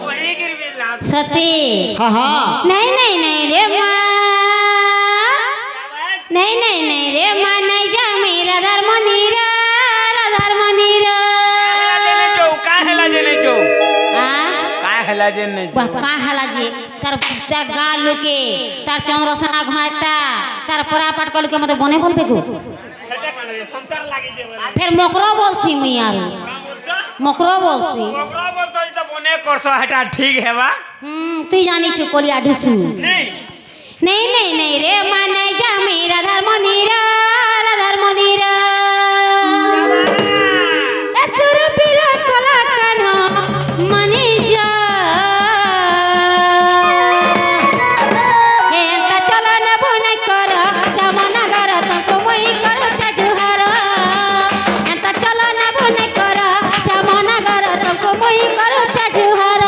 वही गिरवी लाभ सती हाँ हाँ नहीं रे माँ नहीं रे माँ नहीं जा मेरा धर्म नीरा धर्म नीरा का हेला जेने जो आ का हेला जेने जो का हला जी तार तार गाल लोके तार चंद्रसना घाटा तार परा पटकल के मते बने बोलबे को संसार लागी जे फिर मकरो बोलसी मुई यार मकरो बोलसी ओकरा बोलतो त बने करसो हटा ठीक है बा तू जानी छ कोलिया ढुसू नहीं नहीं रे मां नहीं जा मेरा धर्म नीरा धर्म नीरा असुर पिला कला कन्हा मनी जा हे ता चला न बने कर सामना कर तुमको वही करो चजुहर हे ता चला न बने कर सामना कर तुमको वही करो चजुहर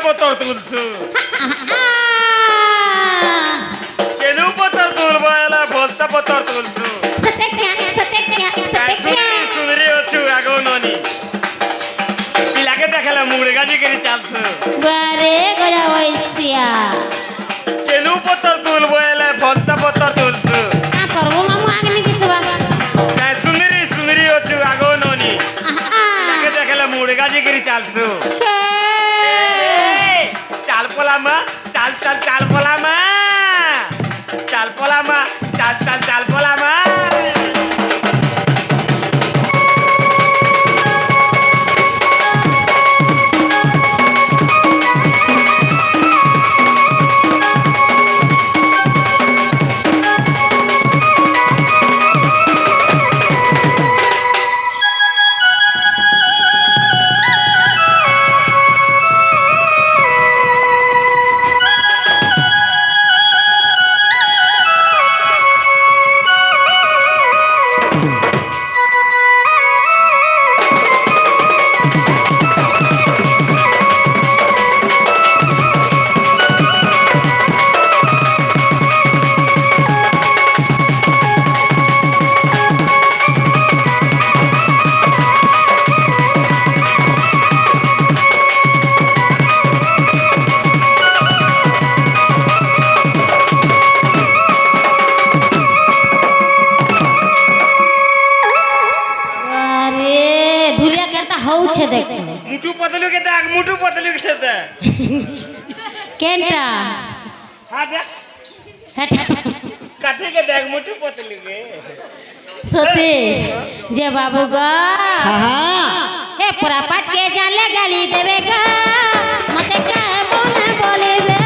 पतर तुलसु केनु पतर तुल बायला बोलसा पतर तुलसु सटेक्या सुनरी अछु आगो ननी पिलाके देखला मुड़गाजी करी चालसु बारे गया वैसिया केनु पतर तुल बायला बोलसा पतर तुलसु आ करबो मामू आगने दिसवा काय सुनरी अछु आगो ननी पिलाके देखला मुड़गाजी करी चालसु चाल पोलामा चाल पोलामा चाल पोलामा चाल पोलामा छे देख मुटु पतलू के देख केंटा हां देख हट कथि के देख मुटु पतलू के सोते जे बाबू गा हाँ हाँ ए पूरा पाट के जाले गाली देवे गा मते का बोले बोले बे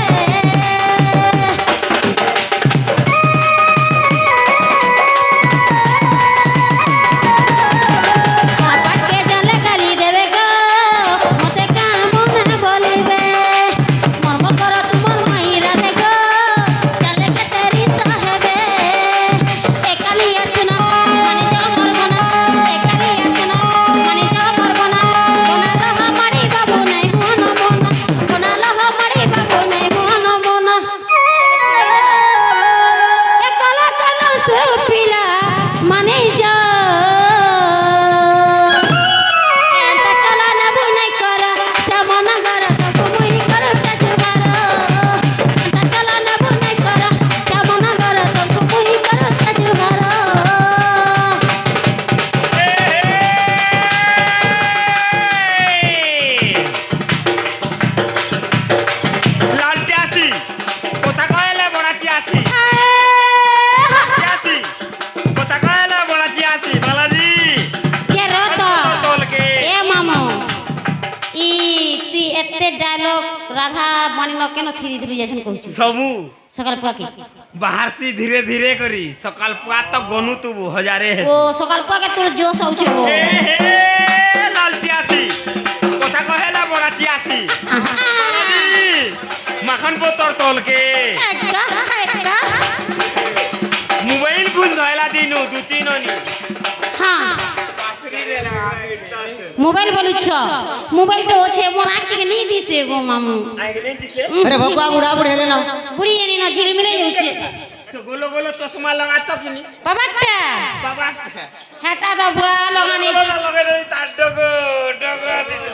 राधा मानिल केन थ्री थ्री जैसन कहू सबू सकाल पुआ के बाहर से धीरे धीरे करी सकाल पुआ तो गनु तू हजारे है ओ सकाल पुआ के तोर जोश आउछे वो ए लाल चियासी कोथा कहेला बड़ा चियासी माखन पोतर तोल के का मोबाइल गुन धइला दिनु दु तीन नी हां মোবাইল বলুছ মোবাইলটা আছে মোর আখ থেকে নেই দিছে গো মামু আইগলে দিছে अरे भगवा बुढ़ा बुढ़े लेना বুড়ি এনি না ঝিলমিলে যাচ্ছে সো গোলো গোলো চশমা লাগাতো কিনি বাবাটা বাবা হেটা দবুয়া লগানি লগে দেই তার ডগো ডগো দিছে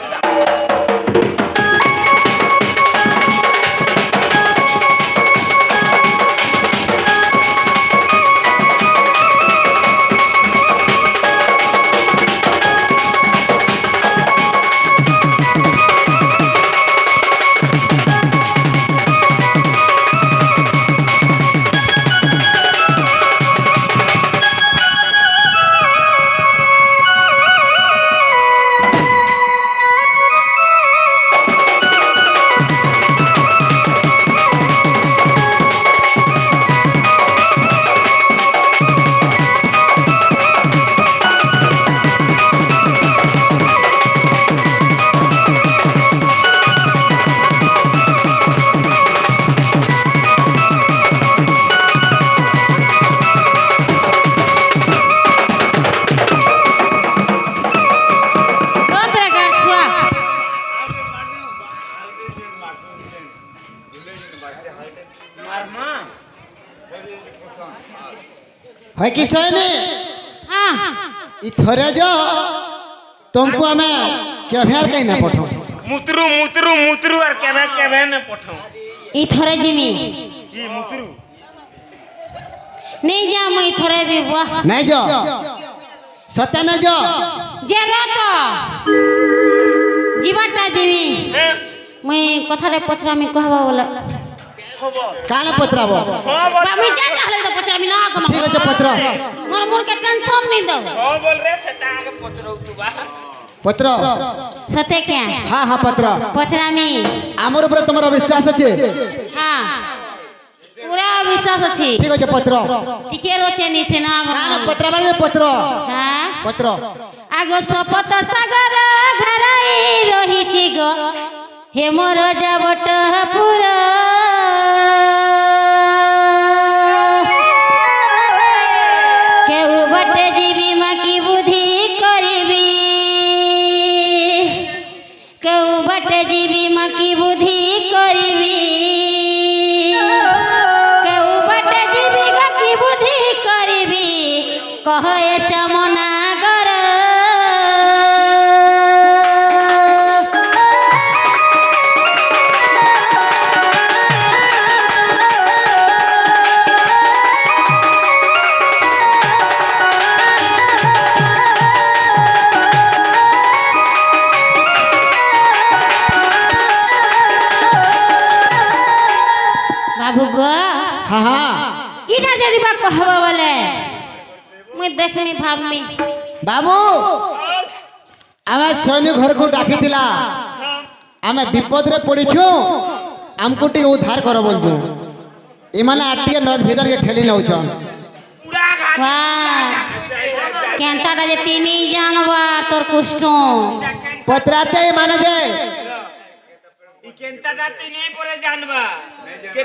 मार मां है कि सैने हां इथरे जो तुमको हमें क्या भेर कहीं ना पठो मुतरू मुतरू मुतरू और केबे ने पठाऊ ई थरे जिमी ई मुतरू नहीं जा मैं थरे भी वाह नहीं जो सत्य नहीं जो जे रतो जीवाटा जिमी ए मैं कथारे पछरा में कहबा बोला खबर काने पत्राबो हां बोल बाबू जा हले तो पछरा में ना कम ठीक है पत्र मोर मोर के टेंशन नहीं दो हां बोल रे सेटा आगे पचरौ तू बा पत्र सते क्या हाँ हाँ पत्र पछरा में आमर ऊपर तुम्हारा विश्वास আছে हां पूरा विश्वास अछि ठीक है पत्र ठीके रोचे नि से ना काने पत्र बारे पत्र हां पत्र आगो सपत सागर घराई रहिछि गो हे मोर जाबट पुरा केउ बटे जीवी मा की बुद्धि करबी केउ बटे जीवी मा की बुद्धि करबी केउ बटे जीवी गा की बुद्धि करबी कह ए समनागर बाबू गो हाँ हाँ इटा जदि बा कहबा बोले मैं देखनी भाबमी बाबू आमे सैन्य घर को डाकी थिला आमे विपद रे पड़ीछु हमको टी उद्धार कर बोलछु इमाने आटिए नद भीतर के ठेली नउछन पूरा घाट वाह केंताटा जे तिनी जानबा तोर कुष्टो पत्राते माने जे ई केंता जाती नहीं पड़े जानबा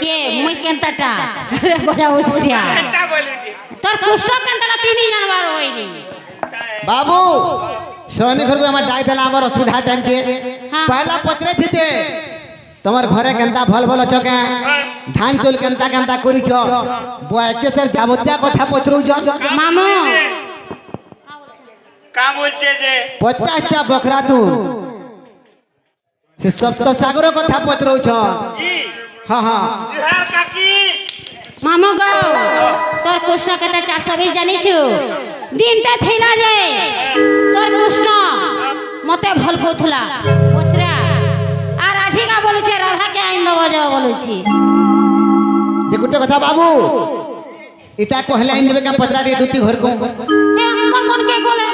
के मुई केंताटा अरे बड़ा होशिया केंता बोले जी तोर कुष्टो केंताटा तिनी जानबा होइली बाबू सैन्य घर को हमार डाक देला हमर असुविधा टाइम के हाँ। पहला पत्रे थिते তোমার ঘরে কেনতা ভাল ভাল অছ কে ধান চুল কেনতা কেনতা করিছ বয়কে সে যাবতীয় কথা পত্রুছ मामू का बोलছে যে 50টা বকরা তু সে সপ্ত সাগর কথা পত্রুছ ई হ্যাঁ হ্যাঁ जुहार काकी मामू गो तोर कुष्ट केते 420 जानिछु दिनटा थैला जे तोर कुष्ट मते भल पथुला पछरा আর আজিকা বলছে রাধা কে আইন দেব যাও বলছি যে গুটে কথা বাবু এটা কহলে আইন দেবে কা পত্রা দিয়ে দুটি ঘর কো হে মন মন কে গলে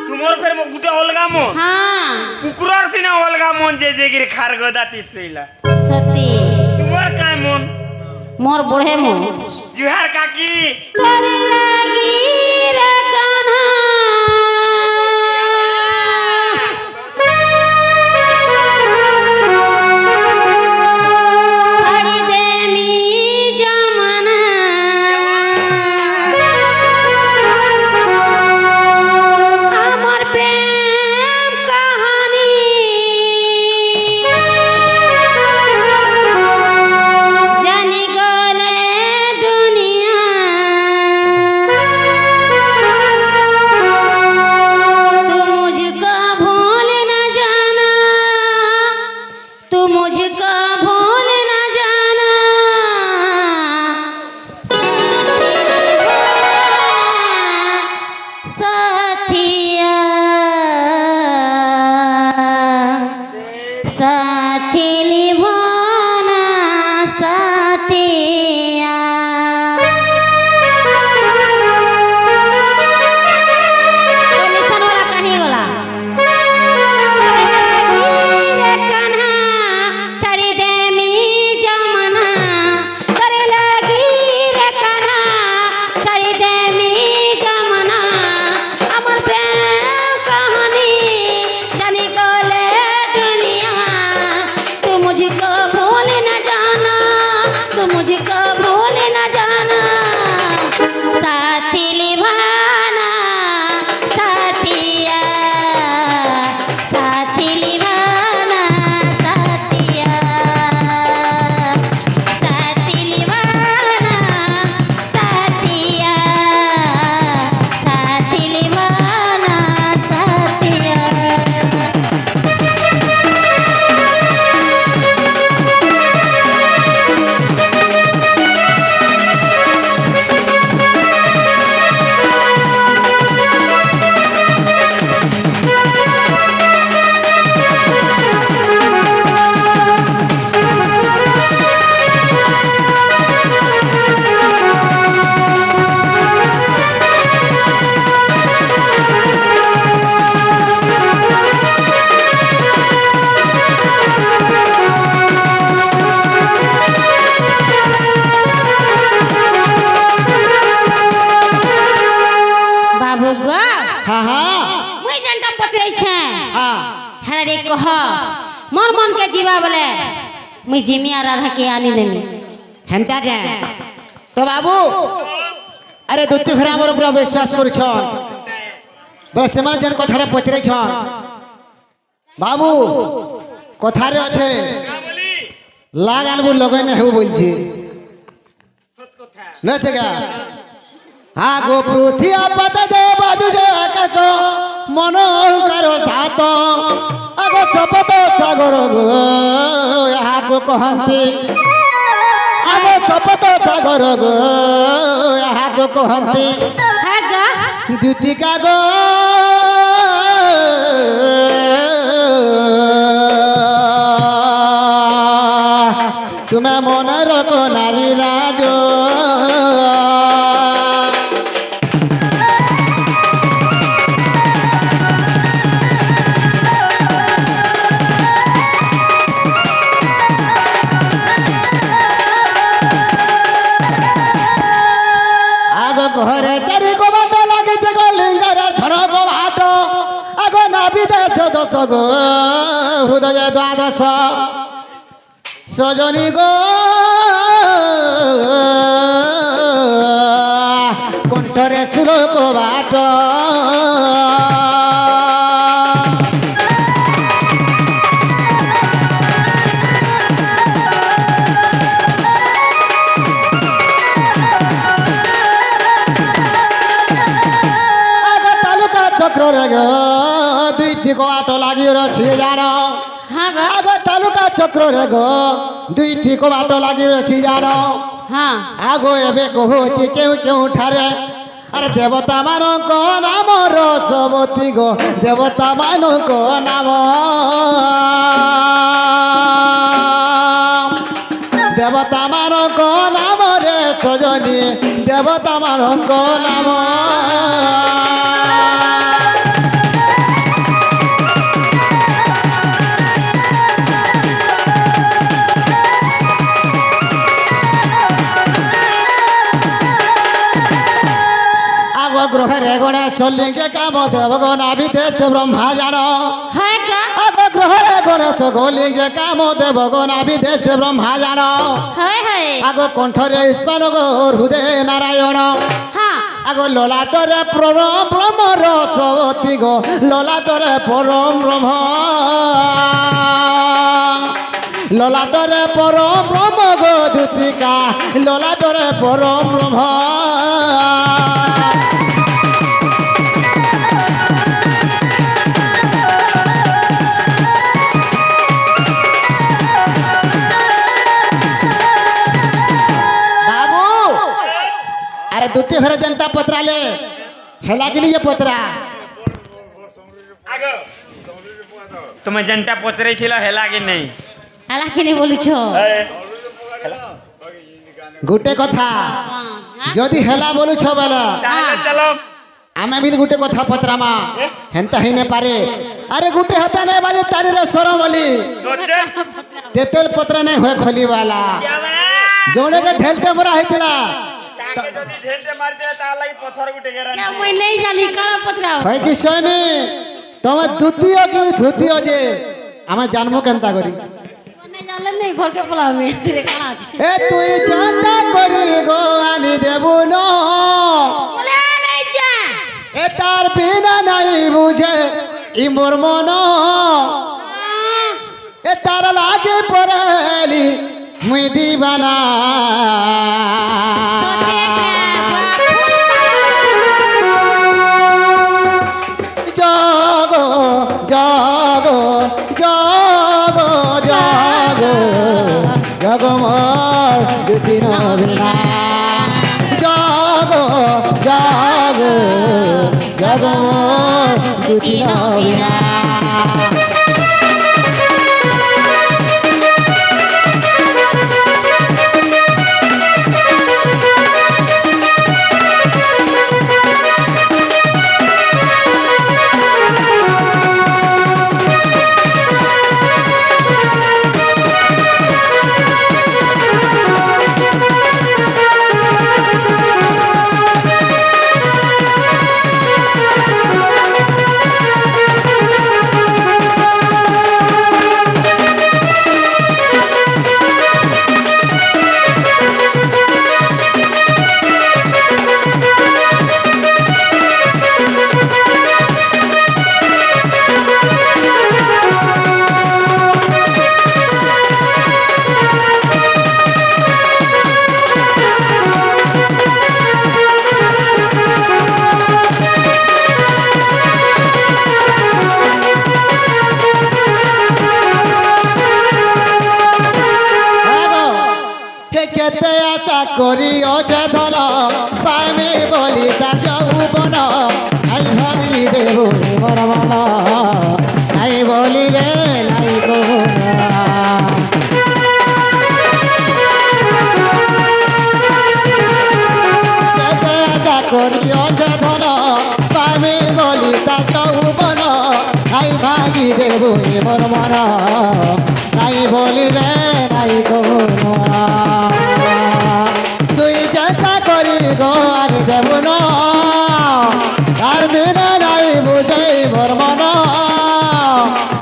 तुमोर फिर गुटे अलगा मन হ্যাঁ कुकुरर सिना अलगा मन जे गिर खारगदा तिसइला সত্যি तुमोर काय मन মোর বড়ে মো जुहार काकी তোর লাগি রে কাन्हा ছাড়ি দেমি জামানা আমার প্রেম কাহা साथिया तो निशान वाला कहीं गला रे कान्हा चढ़ी देमी जमाना करे लगी रे कान्हा चढ़ी देमी जमाना अमर प्रेम कहानी जानी कोले दुनिया तू मुझको भूल न जाना तू मुझको भूल न जाना साथी निभाना साथिया साथी निभाना साथिया साथी निभाना साथिया साथी निभाना साथिया बाबू गो हाँ हाँ मुई जनता पचरै छै हाँ हरे कह मन मन के जीवा बोले मुई जिमिया राधा के आनी देनी हेंता के तो बाबू अरे दुत्ती घरे हमर ऊपर विश्वास करू छन बस सेमान जन कथारे पचरै छन बाबू कथारे আছে का बोली लाग आनबू लगै नै हेउ बोलছি सत कथा न सेगा हाँ गो पृथ्वी पत जो बाजू जे आकाश मन कारो सात आगो सपत सागर गो यहाँ कहती आगो सपत सागर गो यहाँ कहती है गा द्युतिका गो तुम्हें मन रखो नारी राजो आगो घरे चारि को बाट लागे गो लिंगरे झड़ को भाट आगो नाभि देश दश गो हृदय द्वादश सजनी गो कंठरे श्लोक बाट आगो तालुका चक्र रे गो दुईटी को आट लागि रछि जानो हाँ गा आगो तालुका चक्र रे गो दुईटी को बाट लागि रछि जानो हाँ आगो एबे कहुछि केउ केउ ठारे अरे देवता मानक नाम रसवती गो देवता मानक नाम देवता मानक नाम रे सजनी देवता मानक नाम आगो ग्रह रे गणेश लिंगे काम देवगण आविदेश ब्रह्मा जानो है गा आगो ग्रह रे गणेश लिंगे काम देवगण आविदेश ब्रह्मा जानो है आगो कंठरे इस्पान गो हृदय नारायण हाँ आगो ललाटरे परम ब्रह्म रसवती गो ललाटरे परम ब्रह्म ललाटरे परम ब्रह्म गो द्युतिका ललाटरे परम ब्रह्म अरे द्वितीय घर जनता पत्राले हेला के लिए पत्रा आगो तुम्हें जनता पचरे थिला हेला कि नहीं हला के नहीं बोलू छो ए, গোটে কথা যদি হেলা বলুছ বেলা তাহলে চলো আমি বিল গোটে কথা পচরামা হেনতা হইনে পারে আরে গোটে হাতে নাই বাজে তারিরে সরম বলি তোছে তেতেল পত্র নাই হয়ে খলিবালা যাবে जोड़े ढेलते मरा हेतिला তাকে যদি ঢেলতে মারতে তার লাগি পথর গুটে গেরান क्या मैं नहीं जानी काला पचराओ হয় কি শোনে তোমার দ্বিতীয় কি তৃতীয় যে আমি জানবো কেনতা করি नहीं जाने नहीं घर के पला में तेरे काला আছে এ তুই জানতা করি গো আনি দেবু ন बोले नहीं जा এ তার বিনা নাই বুঝে ই মোর মন এ তার লাগে পড়ালি মুই দিবানা জাগো জাগো জাগো জাগো জাগো মোর দুদিন বিনা জাগো জাগো জাগো মোর দুদিন বিনা কেতে আশা করি অজে ধন পাইমি বলি তার যৌবন আই ভাই দেব মোর মন নাই বলি রে নাই গো কেতে আশা করি অজে ধন পাইমি বলি তার যৌবন আই ভাই দেব মোর মন নাই বলি রে নাই গো তুই চিন্তা করি গো আর দেব না তার বিনা নাই বুঝাই মোর মন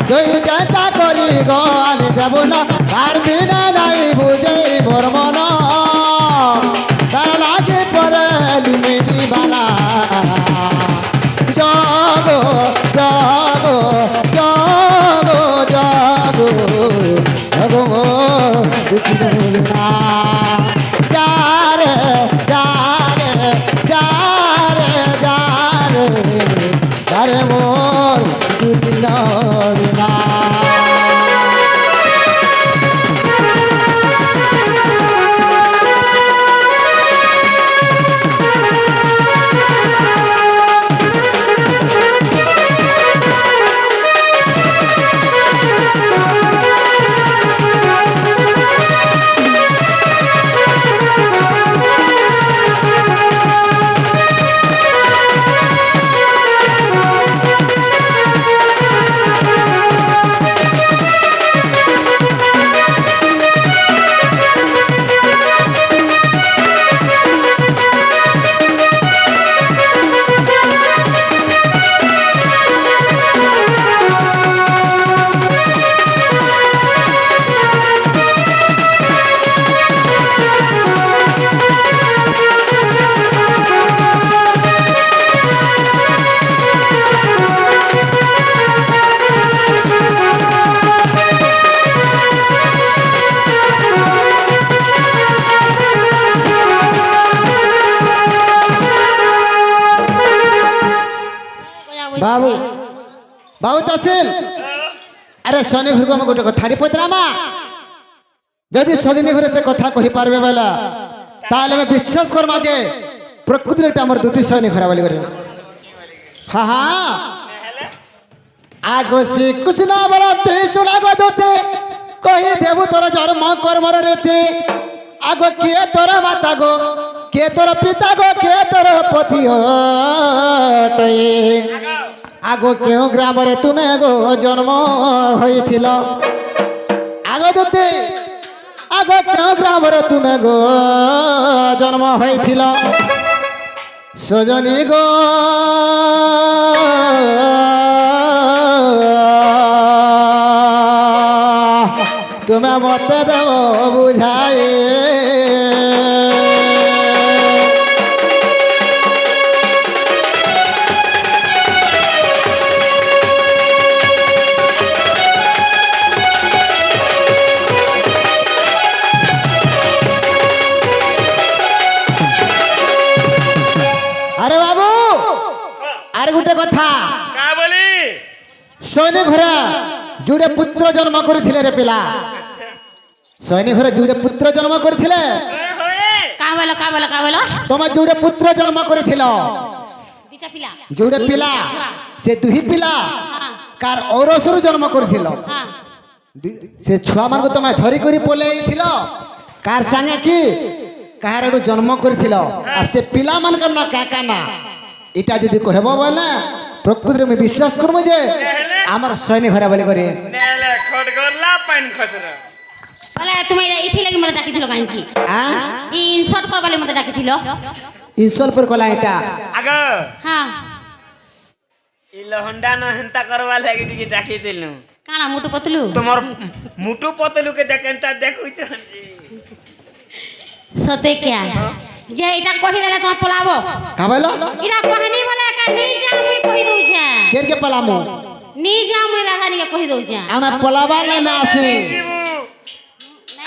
তুই চিন্তা করি গো আর দেব না তার বিনা নাই বুঝাই মোর মন তার লাগে পরে লিমিটি বালা জাগো জাগো জাগো জাগো জাগো দুঃখিত না যারে যারে যারে যারে যারে মোর দুদিন বিনা বাবু বাবু তাসিল আরে শনি ঘরକୁ ଆମେ ଗୋଟେ କଥାରେ ପଚରାମା ଯଦି ସଦିନୀ ଘରେ ସେ କଥା କହିପାରିବେ ବେলা ତାହେଲେ ଆମେ ବିଶ୍ୱାସ କରମା ଯେ ପ୍ରକୃତିରେ ଏଟା ଆମର ଦୁତି ଶନି ଘର ବୋଲି କରିବ ହଁ ହଁ ଆଗ ଶ୍ରୀକୃଷ୍ଣ ବଳତେ ସୁନାଗ ଦୋତେ କହି ଦେବୁ ତୋର ଜନ୍ମ କର୍ମର ରୀତି আগো কে তোর মাতা গো কে তোর পিতা গো কে তোর পতি আগো কেউ গ্রামরে তুমি গো জন্ম হয়েছিল আগো দুতে আগো কেউ গ্রামরে তুমি গো জন্ম হয়েছিল সজনী গো তুমি মতে দেব বুঝাই আরে বাবু আর গোটে কথা কা বলি সৈনিক ঘরে যুড়ে পুত্র জন্ম করেছিলে রে পিলা সৈনিক ঘরে যুড়ে পুত্র জন্ম করেছিলে কা বলো তোমার যুড়ে পুত্র জন্ম করেছিল দিটা পিলা যুড়ে পিলা সে দুহি পিলা কার ঔরসরু জন্ম করেছিল হ্যাঁ সে ছুয়া মানুষ তোমায় ধরি করে পলেইছিল কার সাঙ্গে কি কাহার একটু জন্ম করেছিল আর সে পিলা মানকার না কাকা না এটা যদি কহব বলে প্রকৃতিরে আমি বিশ্বাস করবো যে আমার সৈনিক ঘরে বলে করে নেলে খট গলা পান খসরা বলে তুমি ইথি লাগি মতে ডাকিছিল কাইকি ইনশর্ট করবালে মতে ডাকিছিল ইনসলপুর কলা এটা আগ হ্যাঁ ই লহন্ডা ন হেন্তা করবা লাগি টিকে ডাকি দিলু কানা মুটু পতলু তোমার মুটু পতলুকে দেখেনতা দেখুছন জি সতে কে যে এটা কহি দেলে তোমার পলাবো কাবাইল ইরা কহানি বলে একা নিজে আমি কহি দউছে কের কে পালামু নিজে আমি রাধানিকে কহি দউছে আমি পলাবা না আসি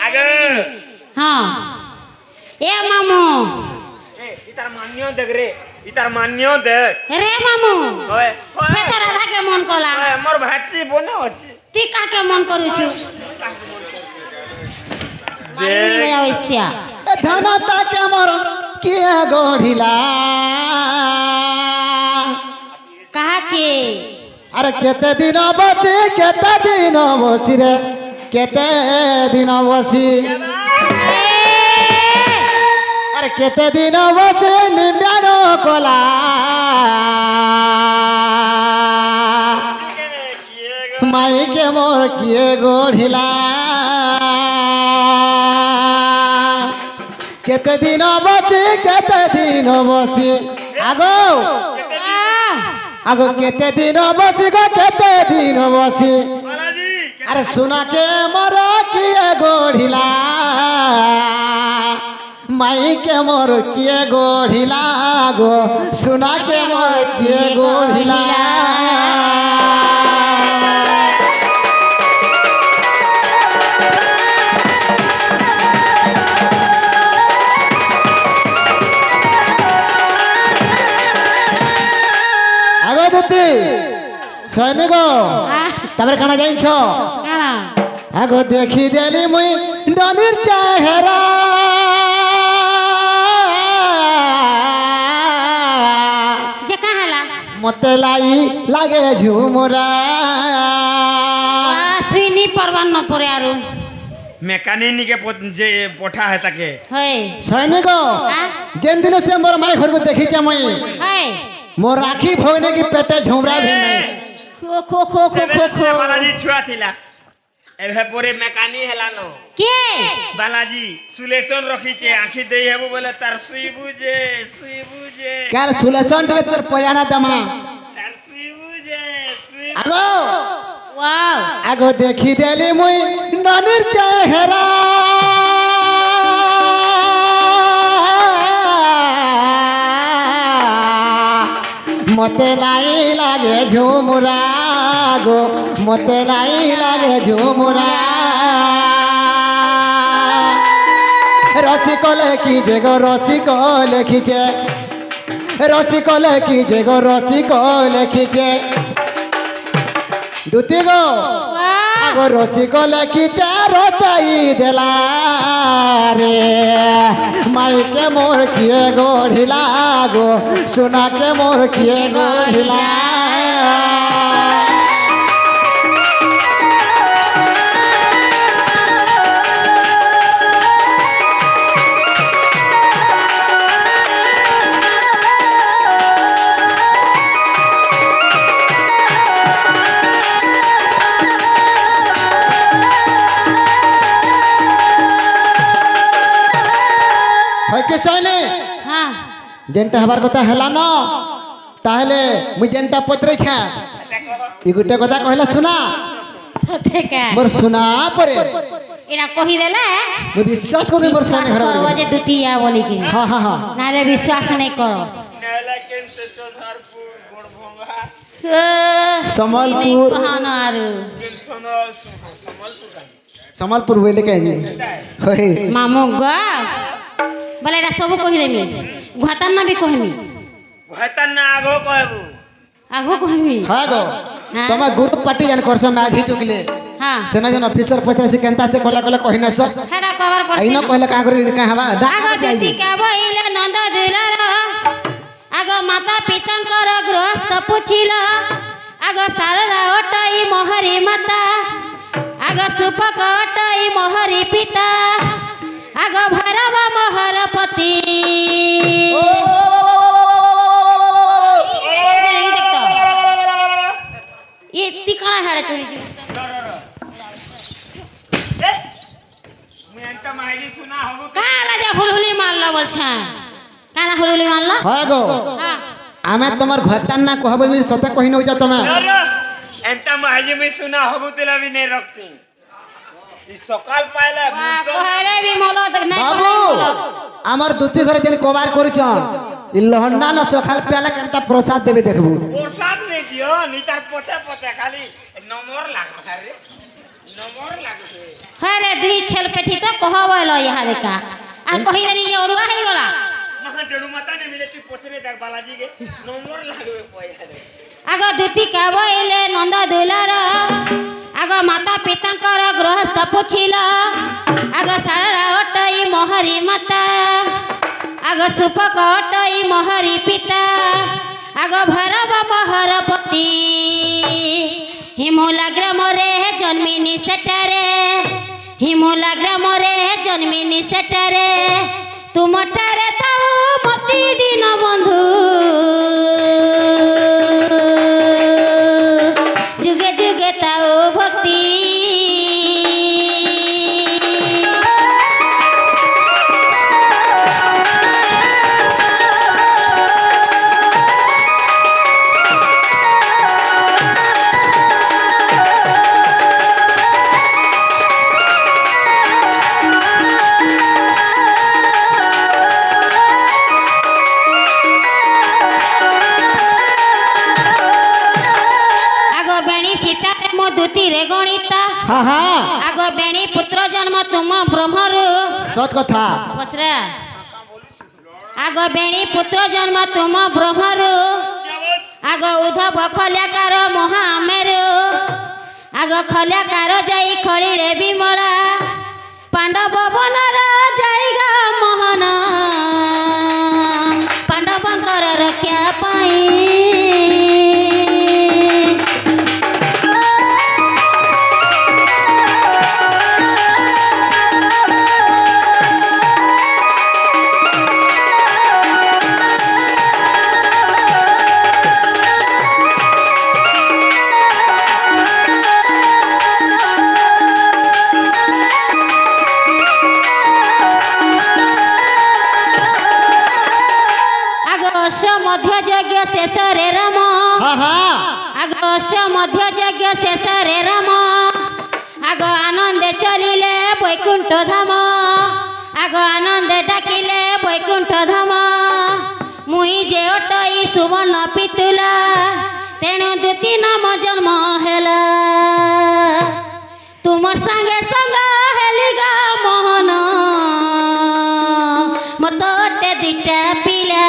আগ হ্যাঁ এ মামু ইতার মান্য দেখ রে ইতার মান্য দেখ রে মামু ওই সে তো রাধাকে মন কলা ওই মোর ভাচি বনে আছে তুই কাকে মন করুছু মারি যাওইছিয়া ধনতা কেমর কিয়া গঢ়িলা কাহাকে আরে কেতে দিন বসি কেতে দিন বসি রে কেতে দিন বসি আরে কেতে দিন বসি নিম্বান কলা মাইকে মোর কিয়ে গঢ়িলা কেতে দিন বসি আগো আগো কেতে দিন বসি গো কেতে দিন বসি বালাজি আরে সোনাকে মোর কিয়ে গঢ়িলা মাইকে মোর কিয়ে গঢ়িলা গো সোনাকে মোর কিয়ে গঢ়িলা আগো দুতি সৈনিক তারপরে কানা যাইছ কানা আগো দেখি দেলি মুই ডনির চেহারা যে কাহালা মতে লাগে ঝুমুরা সুইনি পরবান ন পরে আরু মেকানিকে যে পঠা হয় তাকে হয় সৈনিক যেন দিন সে মোর মাই ঘরକୁ দেখিছে মুই হয় মোর রাখি ভগনে কি পেটে ঝুমরা ভি নাই খো খো খো খো খো খো বালাজি ছুয়া থিলা এবে পরে মেকানি হেলানো কে বালাজি সুলেশন রখিছে আখি দেই হেবু বলে তার সুই বুঝে কাল সুলেশন টিকে তোর পয়ানা দমা তার সুই বুঝে আগো ওয়াও আগো দেখি দেলি মুই ডনির চেহারা মতে নাই লাগে ঝুমুরা গো মতে নাই লাগে ঝুমুরা রসিক লেখিছে গো রসিক লেখিছে রসিক লেখিছে গো রসিক লেখিছে দুতি গো ওয়াও আগো রসিক লেখিছে রচাই দেলা রে মাইকে মোর কিয়ে গঢ়িলা গো সোনাকে মোর কিয়ে গঢ়িলা के सैने हाँ जेनटा हबार কথা হেলা ন তাহলে মুই যেনটা পত্রে ছা ই গুটে কথা কহিলা শোনা সতে কা মোর শোনা পরে এরা কহি দেলে মুই বিশ্বাস করি মোর সনে ঘর করব যে দুটিয়া বলি কি হ্যাঁ হ্যাঁ হ্যাঁ নালে বিশ্বাস নাই করো নালা কেনসে চোধারপুর গোড়ভঙ্গা সম্বলপুর কহানো আর কেনসন সম্বলপুর সম্বলপুর বইলে কে জি হই মামু গা বলে এরা সব কহি দেমি ঘাতার না বি কহিমি ঘয়তার না আগো কইবু আগো কহিমি হ্যাঁ গো হ্যাঁ। তোমার গ্রুপ পার্টি জান করছ ম্যাচ হি টুকলে হ্যাঁ সেনা জন অফিসার পচরা সে কেনতা সে কলা কলা কহিনা স হেডা কভার আইন করছি কহিলা কা করি কা হবা আগ দুটি কাবইলে নন্দ দুলার আগ মাতা পিতাঙ্কর গৃহস্থ পুছিল আগ শারদা অটই মহরি মাতা আগ সুপক অটই মহরি পিতা আগ ভৈরব মহরপতি এতি কানা হাড়ে চড়িছি মুই একটা মাইলি শোনা হবু কালা যে হুলহুলি মারলো বলছে কানা হুলহুলি মারলো হ্যাঁ গো হ্যাঁ আমি তোমার ঘরতান না কহব মুই সতে কহি নউ যা তুমি একটা মাইলি আমি শোনা হবু তেলা বি নে রখতি ই সকাল পাইলা কহরে বি মলো দেখ নাই বাবু আমার দুটি ঘরে যেন কভার করিছন ই লহন্ডা ন সকাল পেলা কেনতা প্রসাদ দেবে দেখবু প্রসাদ নে দিও নিতা পচা পচা খালি নম্বর লাগো রে নম্বর লাগবে হরে দুই ছেল পেঠি তো কহবলো ইহা দেখা আর কহি দেনি যে অরুয়া হই গলা না ডেড়ু মাতা নে মিলে তুই পচরে দেখ বালাজি কে নম্বর লাগবে পয়সা রে আগ দুটি কাবইলে নন্দ দুলার আগ মাতা পিতাঙ্কর গৃহস্থ পুছিল আগ শারদা অটই মহরি মাতা আগ সুপক অটই মহরি পিতা আগ ভৈরব মহরপতি হিমুলা গ্রামরে জন্মিনি সেটারে হিমুলা গ্রামরে জন্মিনি সেটারে তুমঠারে তাও মতি দিন বন্ধু যুগে যুগে তাও ভক্তি দুটিরে গণিতা হ্যাঁ হ্যাঁ আগ বেণী পুত্র জন্ম তুম ব্রহ্মরু সত কথা পছরা আগ বেণী পুত্র জন্ম তুম ব্রহ্মরু আগ উদ্ধব খল্যাকার মহামেরু আগ খল্যাকার যাই খଳିରେ বিমଳା পাণ্ডব বনର জায়গা মোহନ পাণ্ডবଙ୍କର ରକ୍ଷା ପାଇଁ ମଧ୍ୟଯଜ୍ଞ ଶେଷରେ ରାମ হ্যাঁ হ্যাঁ আগ ମଧ୍ୟଯଜ୍ଞ ଶେଷରେ ରାମ আগ আনন্দে চলিলে বৈকুণ্ঠ ধাম আগ আনন্দে ডাকিলে বৈকুণ্ঠ ধাম মুই যে অটই সুবর্ণ পিতুলা তেণু দুটি নাম জন্ম হেলা তুমর সাঙ্গে সঙ্গ হেলি গা মোহন মত অটে দুইটা পিলা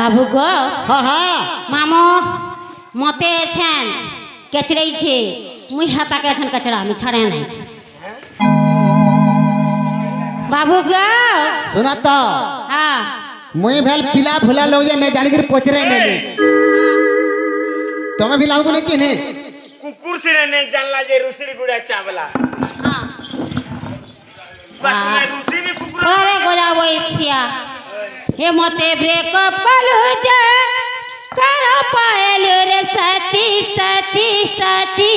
বাবু গো হ্যাঁ হ্যাঁ মামো মতে এছেন কেচড়াইছে মুই হাতাকে এছেন কেচড়া আমি ছাড়ে নাই বাবু গো শোনা তো হ্যাঁ মুই ভেল পিলা ভুলা লোক যে নে জানি করে পচরে নেলে তুমি ভিলাও কোনে চিনে কুকুর ছিঁড়ে নেই জানলা যে রুসির গুড়া চাবলা হ্যাঁ বাকি রুসি নি কুকুর ওরে গোজা বইসিয়া হে মতে ব্রেকআপ কলু যে কর পায়েল রে সাথী সাথী সাথী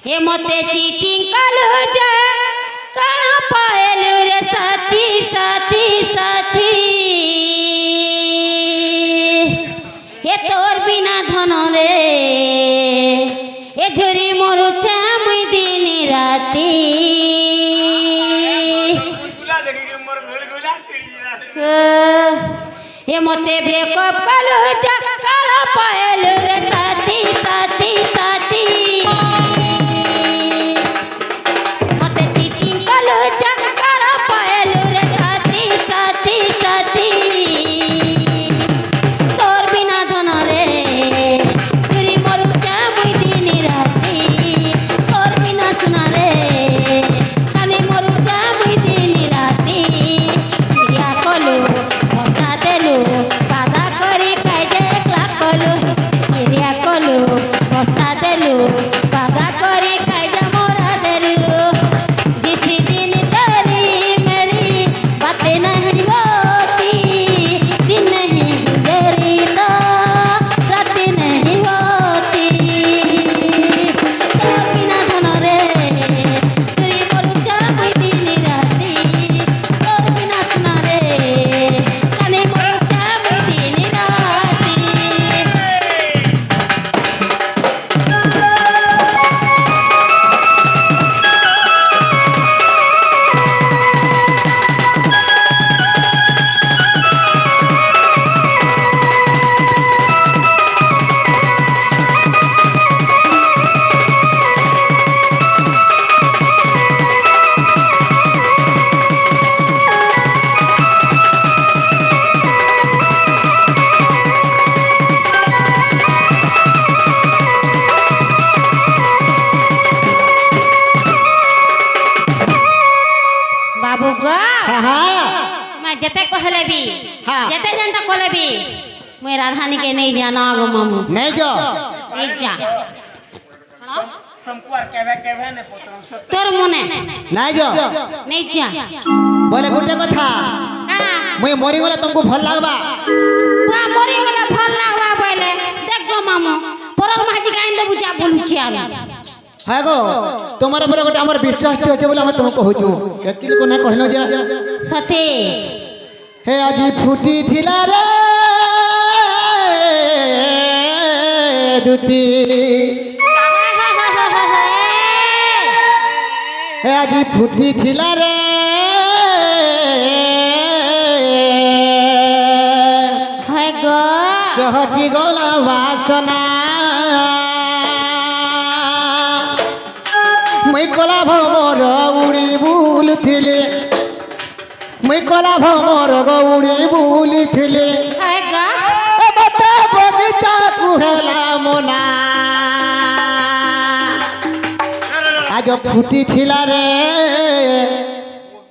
হে মতে চিটিং কলু যে কর পায়েল রে সাথী সাথী সাথী হে তোর বিনা ধন রে এ ঝুরি মরু চামুই দিন রাতি গুলা দেখি কি মোর গুলা ছিড়ি যা এ মতে ব্রেকআপ কলু যা কালা পায়েল রে সাথী সাথী সাথী মতে চিটিং কলু যা কালা পায়েল রে সাথী সাথী সাথী তোর বিনা ধন রে তুই মরু চামুই দিন রাতি তোর বিনা সোনা রে কানে মরু চামুই দিন রাতি ক্রিয়া কলু বসা দেলু বাধা করে কাজে একলা কলু ক্রিয়া কলু বসা দেলু বাধা করে কাজে মোরা দেলু जिस दिन तेरी मेरी बातें नहीं होती दिन नहीं गुजरी तो रात नहीं होती तोर बिना धन रे तुरी मोर चामुई दिन राती तोर बिना सुना रे काने मोर चामुई दिन राती बाबू गो হ্যাঁ হ্যাঁ मैं जते कहलेबी हाँ। जते जनता कहलेबी मैं राधानी के नहीं जाना गो मामू नहीं जो नहीं जा तुमको আর কেবে নে পুত্র সত্য तोर मने नहीं जो नहीं जा बोले गुटे कथा काना मुई मरी गले तुमको भल लागबा पुआ मरी गला भल लागबा बोले देख गो मामू परक माजी गाइन दे बुझा बोलुची आमी है गो तुम्हारे ऊपर गोटे हमर विश्वास होचे बोले हम तुमको होचू एतकी को ना कहलो जे सते हे आजी फुटी थिला रे दुती हे आजी फुटी थिला रे है गो चहटी गला वासना मुई कला भमर उड़ी बुलुथिले मुई कला भमर उड़ी बुलुथिले है गो बता बगीचा कुहेला मोना आज फुटी थिला रे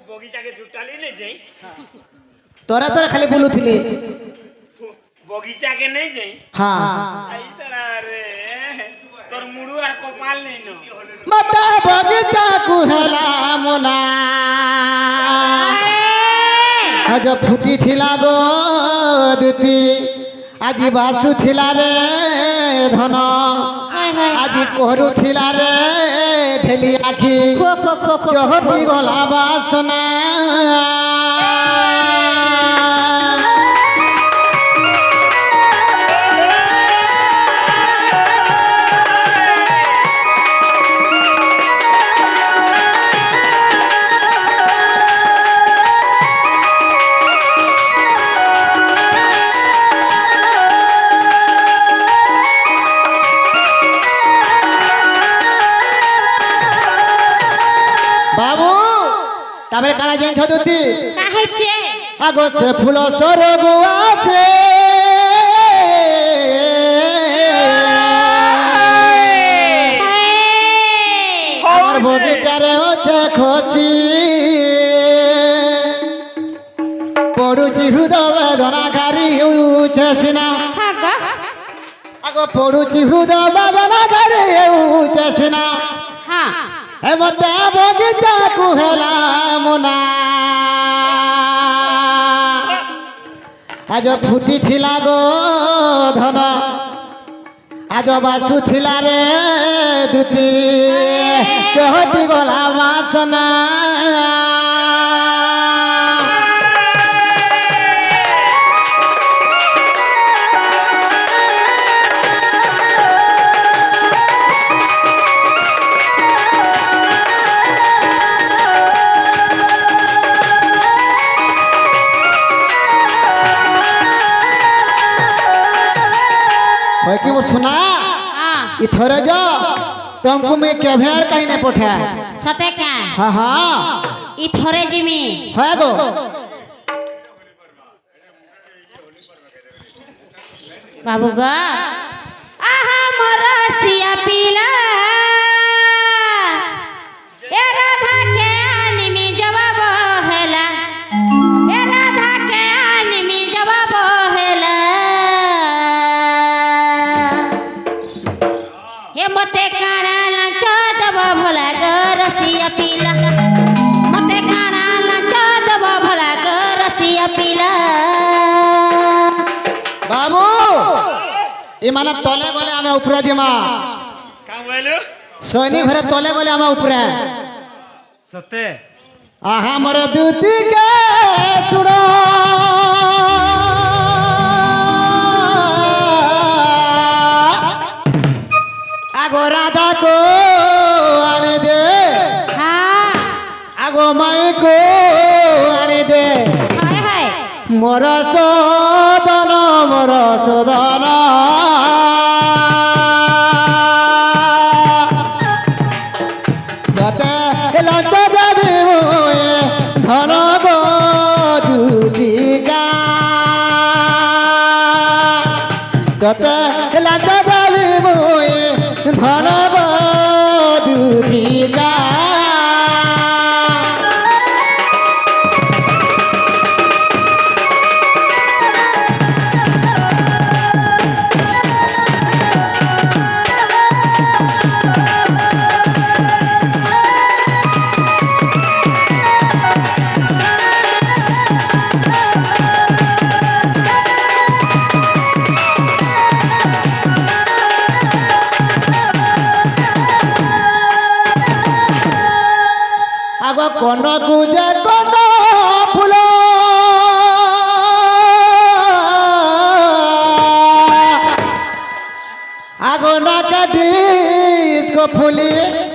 বগিচাকে জুটালি নে যাই तोरा तोरा खाली बुलुथिले বগিচাকে নেই যাই हाँ আই তারা রে তোর মুড়ু আর কপাল নেই ন बता बगीचा कुहेला मोना आज फुटी थिला गो दुती আজি বাসু थिला रे धन हाय हाय আজি कोहरू थिला रे ढेली आखी खो खो खो खो चहटी गला बासना बाबू তারপরে কানা জেন ছদুতি কাহেছে আগো সে ফুল সরগু আছে আমার বগিচারে হচ্ছে খসি পড়ুছি হৃদয় বেদনা গাড়ি উঠে সিনা হাগা ପଡୁଛି ହୃଦୟ ବାଦନ ଘରେ ଚାଷନା ହଁ ହେ ମତେ ବଗିଚାକୁ ହେଲା ମୁନା ଆଜ ଫୁଟିଥିଲା ଗୋ ଧନ আজ বাসু ছিলা রে দুতি চহটি গলা বাসনা कि वो सुना हाँ इथरे जो तुमको मैं केभेर कहीं नहीं पठा सते क्या हाँ हाँ इ थोरे जिमी है गो बाबू गा आहा मोरसिया पीला ए राधा के आनिमी जवाब हेला ए राधा के आनिमी जवाब हेला हे मते काना लंचा दब भला गरसिया पीला मते काना लंचा दब भला गरसिया पीला बाबू ये माना तले गले आमे ऊपर जिमा কাম বইলো सोनी घरे तले गले आमे ऊपर সতে आहा मोर दूती के सुनो आगो राधा को आने दे हाँ आगो माई को आने दे हाय हाय मोर सोदन गते लंच देवी मोए धन गो दूतिका गते लंच देवी मोए धन गो दूतिका आगो कोन गुजे कोन फूल आगो ना काटिस को फूली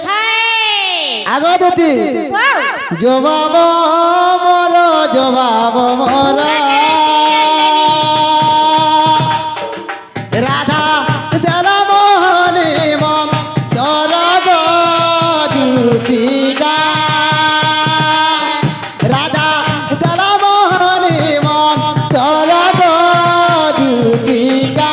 हाय आगो दूती वाओ जवाब मोर राधा देला मोहनी मन तोर गो दूतिका राधा देला मोहनी मन तोर गो दूतिका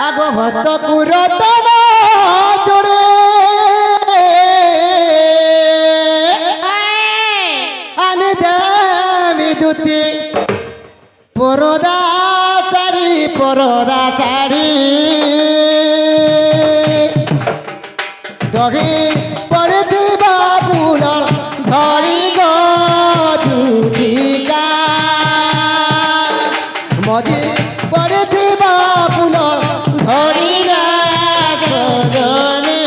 आगो हत पुरतन जोड़े हाय आने देवी दूती परोदा साड़ी दही पड़िथिबा फूल धरी गो दूतिका मझी पड़िथिबा फूल धरी रा सजनी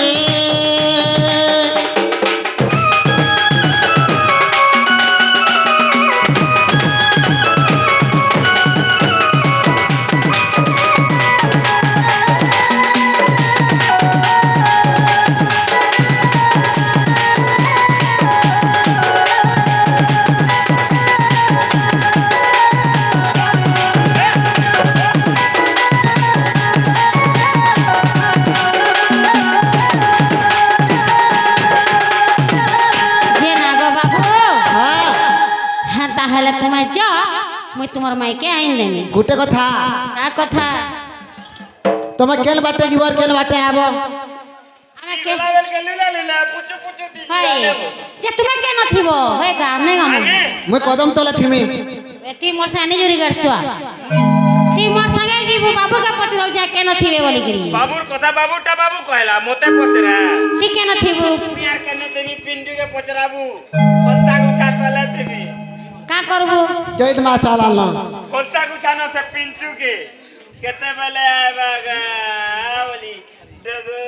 মুই তোমার মাইকে আইন দেমি গোটে কথা কা কথা তুমি কেন বাটে জীবর কেন বাটে আব আমি কে বেলকে লীলা লীলা পুচু পুচু দিছি হাই যে তুমি কেন থিব হে গাম নাই গাম মুই কদম তলে থিমি তুই মোর সানি জুরি গারছুয়া তুই মোর সঙ্গে যাইবো বাবুকে পচরাও যা কেন থিবে বলি করি বাবুর কথা বাবুটা বাবু কইলা মতে পছরা তুই কেন থিব তুমি আর কেন তুমি পিন্টুকে পছরাবু ফলসা গুছা তলে তুমি কা করবো চৈত মাস আলাল ফলসা গুছানো সে পিন্টুকে কেতে বেলে আইবা গা বলি ডগো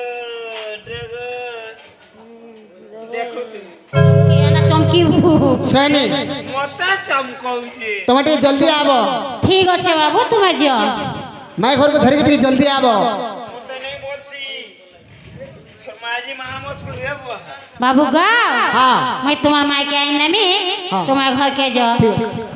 ডগো দেখো তুমি কি না চমকিবু সৈনি মতে চমকৌছি তুমি টিকে জলদি আব ঠিক আছে বাবু তুমি যাও মাই ঘরকে ধরিকে টিকে জলদি আব মতে নেই বলছি মাঝি মাহামস করে বাবু গাও হ্যাঁ मैं तुम्हार मायके आई नमी हाँ। तुम्हारे घर के जो ठीक है।